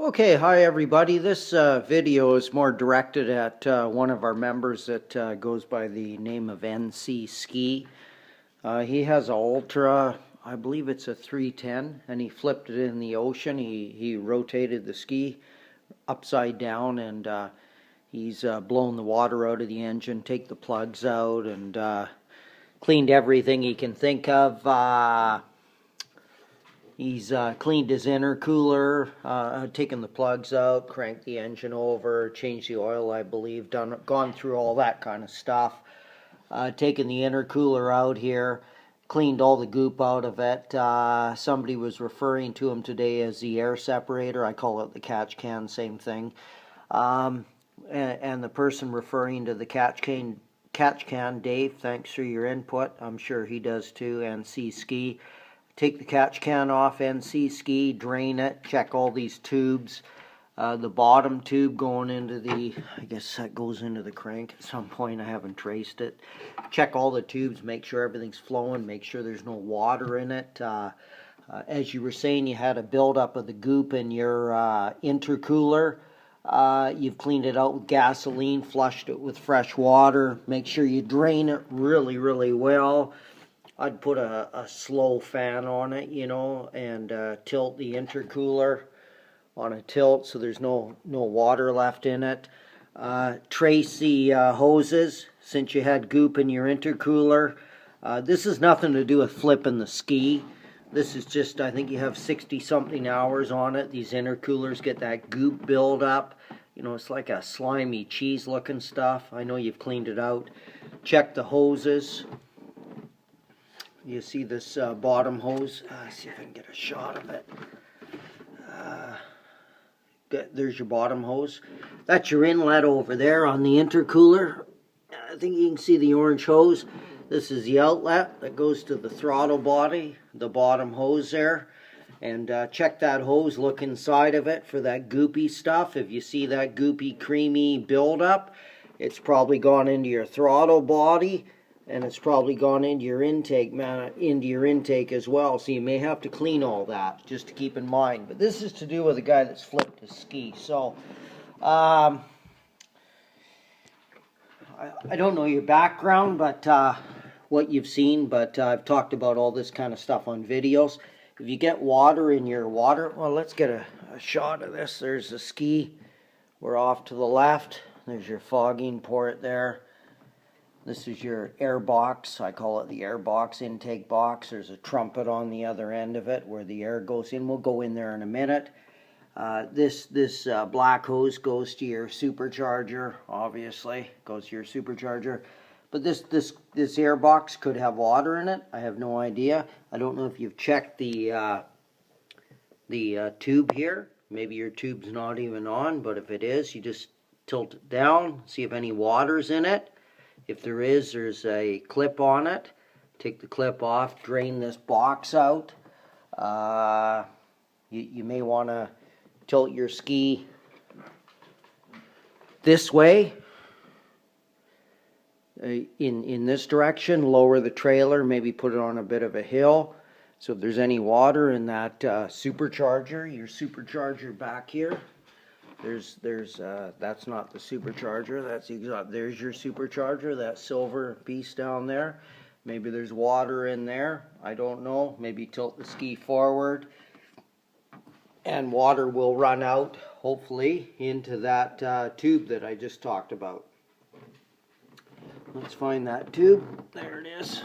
Okay, hi everybody. This video is more directed at one of our members that goes by the name of NC Ski. He has an Ultra, I believe it's a 310, and he flipped it in the ocean. He rotated the ski upside down, and he's blown the water out of the engine, take the plugs out, and cleaned everything he can think of. He's cleaned his intercooler, taken the plugs out, cranked the engine over, changed the oil, I believe, gone through all that kind of stuff. Taken the intercooler out here, cleaned all the goop out of it. Somebody was referring to him today as the air separator. I call it the catch can, same thing. And the person referring to the catch can, Dave, thanks for your input. I'm sure he does too, and Ski. Take the catch can off, NC Ski, drain it, check all these tubes. The bottom tube going into I guess that goes into the crank at some point. I haven't traced it. Check all the tubes, make sure everything's flowing, make sure there's no water in it. As you were saying, you had a buildup of the goop in your intercooler. You've cleaned it out with gasoline, flushed it with fresh water. Make sure you drain it really, really well. I'd put a slow fan on it, and tilt the intercooler on a tilt so there's no water left in it. Trace the hoses since you had goop in your intercooler. This has nothing to do with flipping the ski. This is just, I think you have 60-something hours on it. These intercoolers get that goop build up. It's like a slimy cheese-looking stuff. I know you've cleaned it out. Check the hoses. You see this bottom hose? See if I can get a shot of it. There's your bottom hose. That's your inlet over there on the intercooler. I think you can see the orange hose. This is the outlet that goes to the throttle body, the bottom hose there. And check that hose, look inside of it for that goopy stuff. If you see that goopy, creamy buildup, it's probably gone into your throttle body. And it's probably gone into your intake as well. So you may have to clean all that, just to keep in mind. But this is to do with a guy that's flipped his ski. So I don't know your background, but what you've seen. But I've talked about all this kind of stuff on videos. If you get water in your water, well, let's get a shot of this. There's the ski. We're off to the left. There's your fogging port there. This is your air box. I call it the air box, intake box. There's a trumpet on the other end of it where the air goes in. We'll go in there in a minute. This black hose goes to your supercharger, obviously. Goes to your supercharger. But this air box could have water in it. I have no idea. I don't know if you've checked the tube here. Maybe your tube's not even on, but if it is, you just tilt it down, see if any water's in it. If there is, there's a clip on it. Take the clip off, drain this box out. You may want to tilt your ski this way, in this direction, lower the trailer, maybe put it on a bit of a hill. So if there's any water in that supercharger, your supercharger back here, there's that's not the supercharger. There's your supercharger, that silver piece down there. Maybe there's water in there. I don't know. Maybe tilt the ski forward, and water will run out, hopefully, into that tube that I just talked about. Let's find that tube. There it is.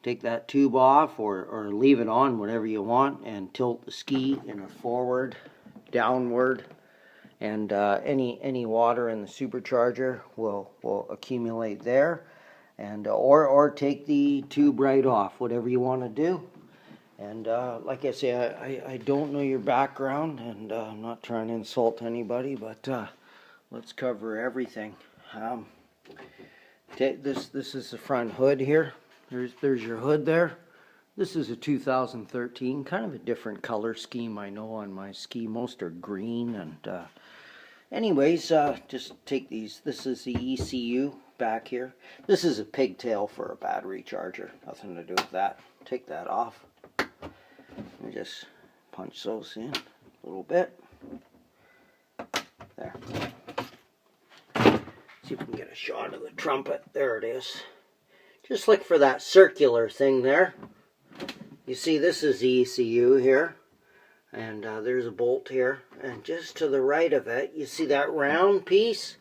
Take that tube off, or leave it on, whatever you want, and tilt the ski in a forward, downward, and any water in the supercharger will accumulate there, and or take the tube right off, whatever you want to do. And like I say, I don't know your background, and I'm not trying to insult anybody, but let's cover everything. This is the front hood here. There's your hood there. This is a 2013, kind of a different color scheme, I know, on my ski. Most are green, and anyways, just take these. This is the ECU back here. This is a pigtail for a battery charger. Nothing to do with that. Take that off. And just punch those in. a little bit. There. See if we can get a shot of the trumpet. There it is. Just look for that circular thing there. You see, this is the ECU here. And there's a bolt here. And just to the right of it, you see that round piece?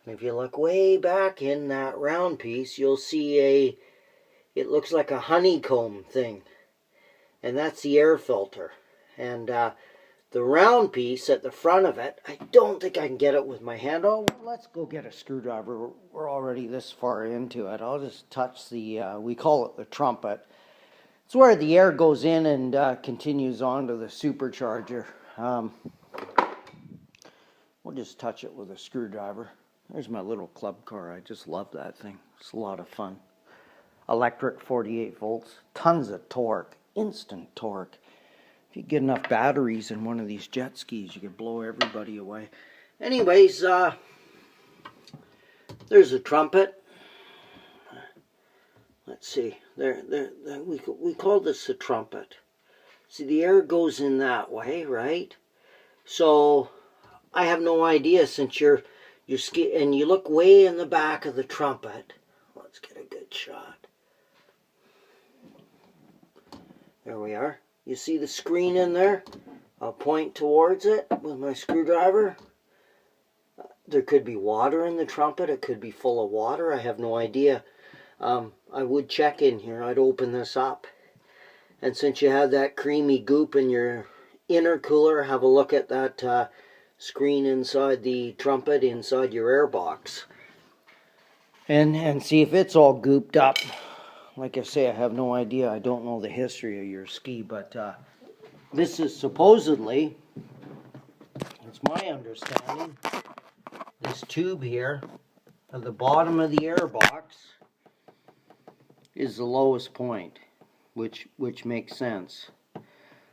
And if you look way back in that round piece, you'll see it looks like a honeycomb thing. And that's the air filter. And the round piece at the front of it, I don't think I can get it with my hand. Oh, well, let's go get a screwdriver. We're already this far into it. I'll just touch the, we call it the trumpet. It's where the air goes in and continues on to the supercharger. We'll just touch it with a screwdriver. There's my little club car. I just love that thing. It's a lot of fun. Electric, 48 volts, tons of torque, instant torque. If you get enough batteries in one of these jet skis, you could blow everybody away. Anyways, there's a trumpet. Let's see. We call this the trumpet. See, the air goes in that way, right? So I have no idea, since you're and you look way in the back of the trumpet. Let's get a good shot. There we are. You see the screen in there? I'll point towards it with my screwdriver. There could be water in the trumpet. It could be full of water. I have no idea. I would check in here. I'd open this up. And since you have that creamy goop in your intercooler, have a look at that screen inside the trumpet, inside your air box. And see if it's all gooped up. Like I say, I have no idea. I don't know the history of your ski, but this is supposedly, it's my understanding, this tube here at the bottom of the air box is the lowest point, which makes sense.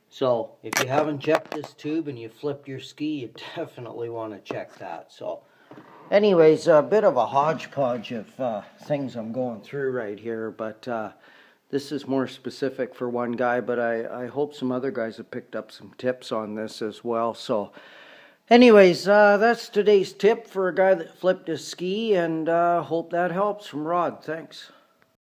So if you haven't checked this tube and you flipped your ski, you definitely want to check that. So anyways, a bit of a hodgepodge of things I'm going through right here, but this is more specific for one guy, but I hope some other guys have picked up some tips on this as well. So anyways, that's today's tip for a guy that flipped his ski, and hope that helps. From Rod. Thanks.